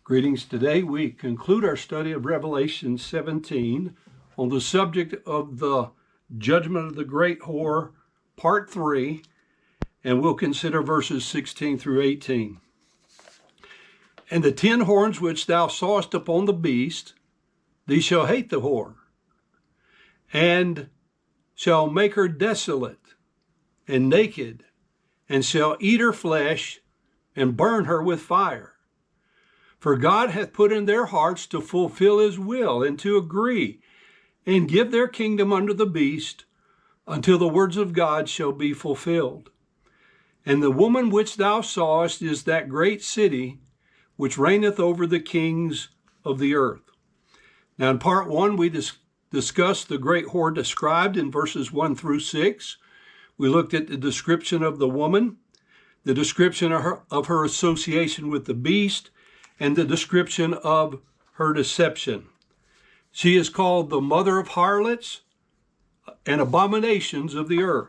Greetings. Today we conclude our study of Revelation 17 on the subject of the judgment of the great whore, part 3, and we'll consider verses 16 through 18. And the 10 horns which thou sawest upon the beast, these shall hate the whore, and shall make her desolate and naked, and shall eat her flesh, and burn her with fire. For God hath put in their hearts to fulfill his will, and to agree, and give their kingdom unto the beast, until the words of God shall be fulfilled. And the woman which thou sawest is that great city, which reigneth over the kings of the earth. Now in part 1, we discussed the great whore described in verses 1 through 6. We looked at the description of the woman, the description of her association with the beast, and the description of her deception. She is called the mother of harlots and abominations of the earth.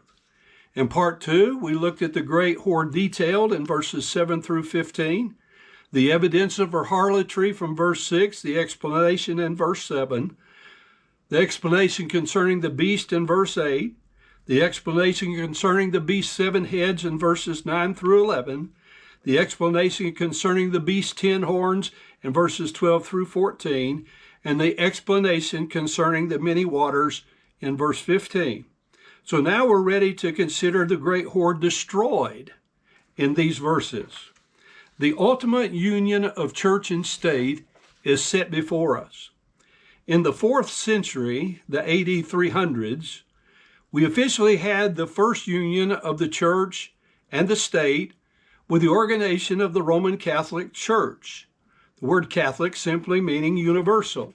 In part 2, we looked at the great whore detailed in verses 7 through 15, the evidence of her harlotry from verse 6, the explanation in verse 7, the explanation concerning the beast in verse 8, the explanation concerning the beast's 7 heads in verses 9 through 11, the explanation concerning the beast's 10 horns in verses 12 through 14, and the explanation concerning the many waters in verse 15. So now we're ready to consider the great whore destroyed in these verses. The ultimate union of church and state is set before us. In the 4th century, the AD 300s, we officially had the first union of the church and the state with the organization of the Roman Catholic Church, the word Catholic simply meaning universal.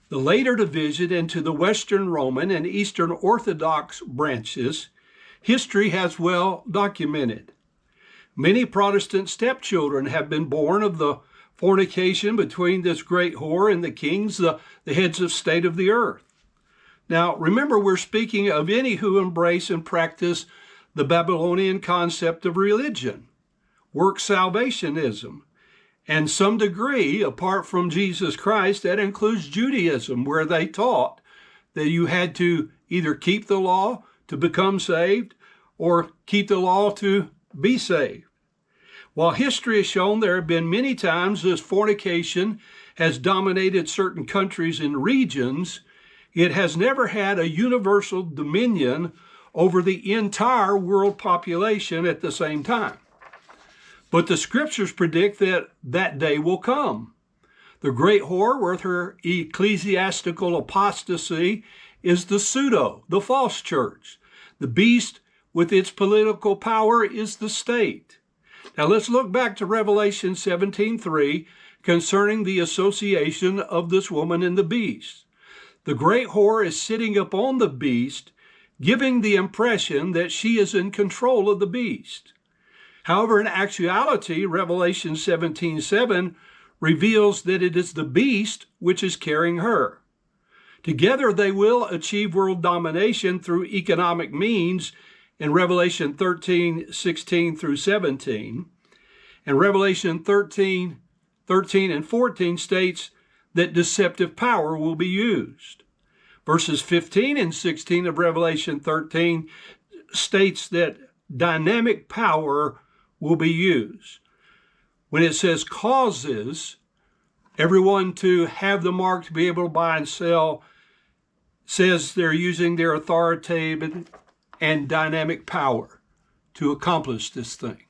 The later division into the Western Roman and Eastern Orthodox branches, history has well documented. Many Protestant stepchildren have been born of the fornication between this great whore and the kings, the heads of state of the earth. Now, remember, we're speaking of any who embrace and practice the Babylonian concept of religion, work salvationism, and some degree, apart from Jesus Christ, that includes Judaism, where they taught that you had to either keep the law to become saved or keep the law to be saved. While history has shown there have been many times as fornication has dominated certain countries and regions, it has never had a universal dominion over the entire world population at the same time. But the scriptures predict that that day will come. The great whore with her ecclesiastical apostasy is the pseudo, the false church. The beast with its political power is the state. Now let's look back to Revelation 17:3 concerning the association of this woman and the beast. The great whore is sitting upon the beast, giving the impression that she is in control of the beast. However, in actuality, Revelation 17:7 reveals that it is the beast which is carrying her. Together they will achieve world domination through economic means in Revelation 13:16 through 17. And Revelation 13 and 14 states that deceptive power will be used. Verses 15 and 16 of Revelation 13 states that dynamic power will be used. When it says causes everyone to have the mark to be able to buy and sell, says they're using their authoritative and dynamic power to accomplish this thing.